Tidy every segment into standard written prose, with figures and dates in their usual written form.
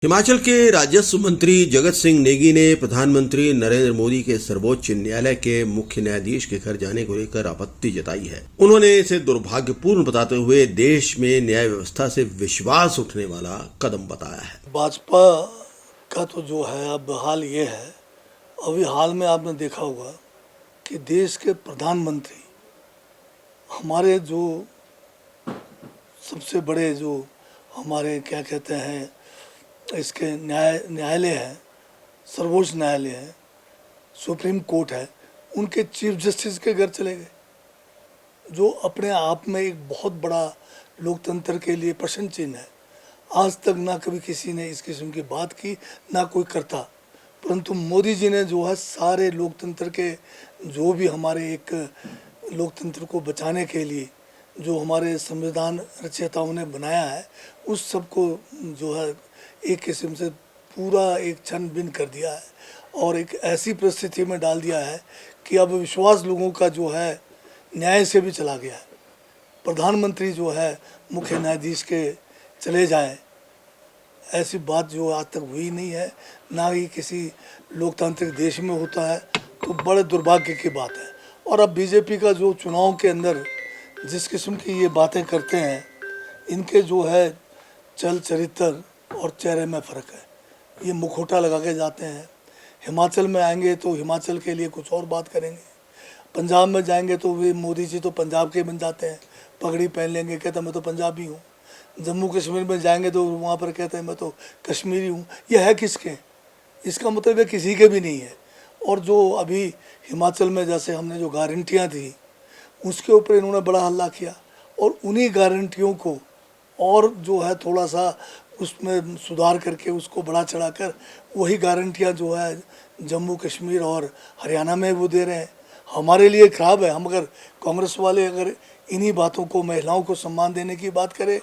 हिमाचल के राजस्व मंत्री जगत सिंह नेगी ने प्रधानमंत्री नरेंद्र मोदी के सर्वोच्च न्यायालय के मुख्य न्यायाधीश के घर जाने को लेकर आपत्ति जताई है। उन्होंने इसे दुर्भाग्यपूर्ण बताते हुए देश में न्याय व्यवस्था से विश्वास उठने वाला कदम बताया है। भाजपा का तो जो है अब हाल ये है, अभी हाल में आपने देखा होगा कि देश के प्रधानमंत्री हमारे जो सबसे बड़े जो हमारे क्या कहते हैं इसके न्यायालय है, सर्वोच्च न्यायालय है, सुप्रीम कोर्ट है, उनके चीफ जस्टिस के घर चले गए, जो अपने आप में एक बहुत बड़ा लोकतंत्र के लिए प्रश्न चिन्ह है। आज तक ना कभी किसी ने इस किस्म की बात की, ना कोई करता, परंतु मोदी जी ने जो है सारे लोकतंत्र के जो भी हमारे एक लोकतंत्र को बचाने के लिए जो हमारे संविधान रचयिताओं ने बनाया है, उस सब को जो है एक किस्म से पूरा एक छन भिन्न कर दिया है और एक ऐसी परिस्थिति में डाल दिया है कि अब विश्वास लोगों का जो है न्याय से भी चला गया है। प्रधानमंत्री जो है मुख्य न्यायाधीश के चले जाएं, ऐसी बात जो आज तक हुई नहीं है, ना ही किसी लोकतांत्रिक देश में होता है, तो बड़े दुर्भाग्य की बात है। और अब बीजेपी का जो चुनाव के अंदर जिस किस्म की ये बातें करते हैं, इनके जो है चल चरित्र और चेहरे में फ़र्क है। ये मुखौटा लगा के जाते हैं, हिमाचल में आएंगे तो हिमाचल के लिए कुछ और बात करेंगे, पंजाब में जाएंगे तो वे मोदी जी तो पंजाब के बन जाते हैं, पगड़ी पहन लेंगे, कहते मैं तो पंजाबी हूँ। जम्मू कश्मीर में जाएंगे तो वहाँ पर कहते हैं मैं तो कश्मीरी हूँ। ये है किसके? इसका मतलब ये किसी के भी नहीं है। और जो अभी हिमाचल में जैसे हमने जो गारंटियाँ थी, उसके ऊपर इन्होंने बड़ा हल्ला किया और उन्हीं गारंटियों को और जो है थोड़ा सा उसमें सुधार करके उसको बढ़ा चढ़ाकर वही गारंटियां जो है जम्मू कश्मीर और हरियाणा में वो दे रहे हैं। हमारे लिए ख़राब है। हम अगर कांग्रेस वाले अगर इन्हीं बातों को, महिलाओं को सम्मान देने की बात करें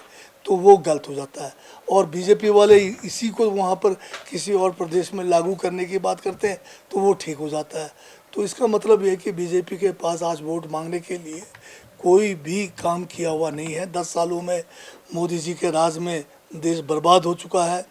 तो वो गलत हो जाता है, और बीजेपी वाले इसी को वहाँ पर किसी और प्रदेश में लागू करने की बात करते हैं तो वो ठीक हो जाता है। तो इसका मतलब ये है कि बीजेपी के पास आज वोट मांगने के लिए कोई भी काम किया हुआ नहीं है। 10 सालों में मोदी जी के राज में देश बर्बाद हो चुका है,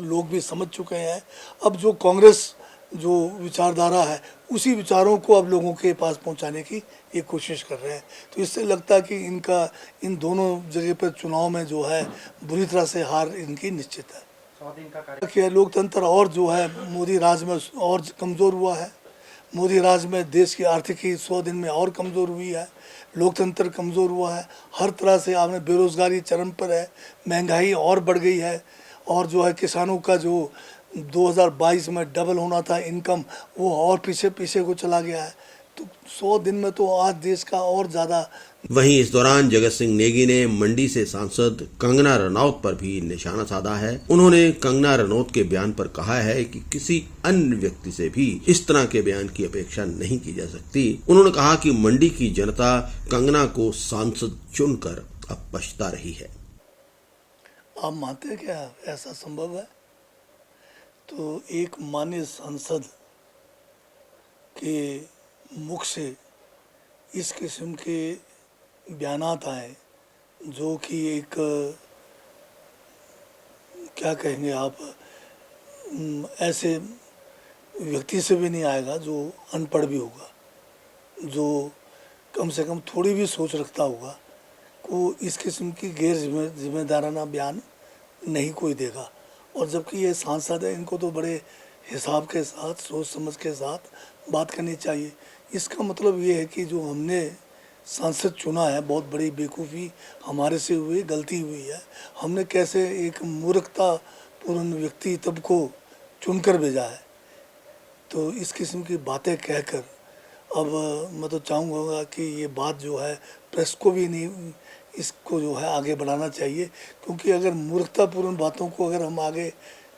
लोग भी समझ चुके हैं। अब जो कांग्रेस जो विचारधारा है, उसी विचारों को अब लोगों के पास पहुंचाने की ये कोशिश कर रहे हैं। तो इससे लगता है कि इनका इन दोनों जगह पर चुनाव में जो है बुरी तरह से हार इनकी निश्चित है। कि लोकतंत्र और जो है मोदी राज में और कमज़ोर हुआ है। मोदी राज में देश की आर्थिकी 100 दिन में और कमज़ोर हुई है, लोकतंत्र कमज़ोर हुआ है, हर तरह से आपने बेरोज़गारी चरम पर है, महंगाई और बढ़ गई है, और जो है किसानों का जो 2022 में डबल होना था इनकम, वो और पीछे पीछे को चला गया है। तो 100 दिन में तो आज देश का और ज़्यादा। वहीं इस दौरान जगत सिंह नेगी ने मंडी से सांसद कंगना रनौत पर भी निशाना साधा है। उन्होंने कंगना रनौत के बयान पर कहा है कि किसी अन्य व्यक्ति से भी इस तरह के बयान की अपेक्षा नहीं की जा सकती। उन्होंने कहा कि मंडी की जनता कंगना को सांसद चुनकर अब पछता रही है। आप मानते हैं क्या ऐसा संभव है? तो एक माननीय सांसद के मुख से इस किस्म के बयानात आए जो कि एक क्या कहेंगे आप, ऐसे व्यक्ति से भी नहीं आएगा जो अनपढ़ भी होगा, जो कम से कम थोड़ी भी सोच रखता होगा, को इस किस्म की गैर जिम्मेदाराना बयान नहीं कोई देगा। और जबकि ये सांसद है, इनको तो बड़े हिसाब के साथ, सोच समझ के साथ बात करनी चाहिए। इसका मतलब ये है कि जो हमने सांसद चुना है, बहुत बड़ी बेवकूफ़ी हमारे से हुई, गलती हुई है। हमने कैसे एक मूर्खता पूर्ण व्यक्ति तब को चुनकर भेजा है। तो इस किस्म की बातें कहकर अब मैं तो चाहूँगा कि ये बात जो है प्रेस को भी नहीं, इसको जो है आगे बढ़ाना चाहिए, क्योंकि अगर मूर्खतापूर्ण बातों को अगर हम आगे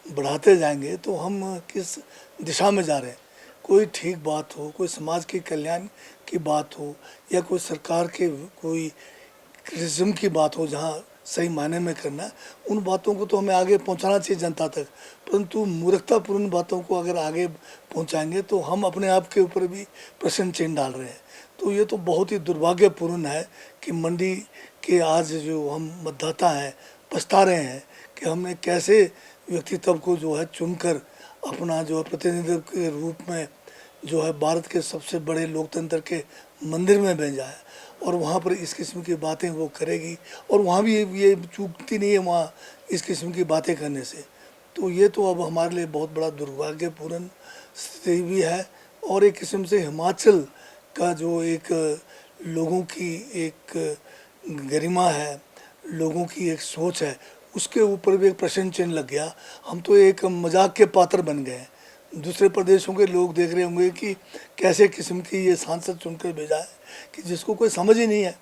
बढ़ाते जाएंगे तो हम किस दिशा में जा रहे हैं। कोई ठीक बात हो, कोई समाज के कल्याण की बात हो, या कोई सरकार के कोई क्रिटिसिज्म की बात हो जहाँ सही मायने में करना है, उन बातों को तो हमें आगे पहुंचाना चाहिए जनता तक। परंतु मूर्खतापूर्ण बातों को अगर आगे पहुंचाएंगे तो हम अपने आप के ऊपर भी प्रश्न चिन्ह डाल रहे हैं। तो ये तो बहुत ही दुर्भाग्यपूर्ण है कि मंडी के आज जो हम मतदाता हैं पछता रहे हैं कि हमने कैसे व्यक्तित्व को जो है चुनकर अपना जो है प्रतिनिधित्व के रूप में जो है भारत के सबसे बड़े लोकतंत्र के मंदिर में भेजा है और वहाँ पर इस किस्म की बातें वो करेगी और वहाँ भी ये चूकती नहीं है वहाँ इस किस्म की बातें करने से। तो ये तो अब हमारे लिए बहुत बड़ा दुर्भाग्यपूर्ण स्थिति भी है और एक किस्म से हिमाचल का जो एक लोगों की एक गरिमा है, लोगों की एक सोच है, उसके ऊपर भी एक प्रश्न चिन्ह लग गया। हम तो एक मजाक के पात्र बन गए। दूसरे प्रदेशों के लोग देख रहे होंगे कि कैसे किस्म की ये सांसद चुनकर भेजा है कि जिसको कोई समझ ही नहीं है।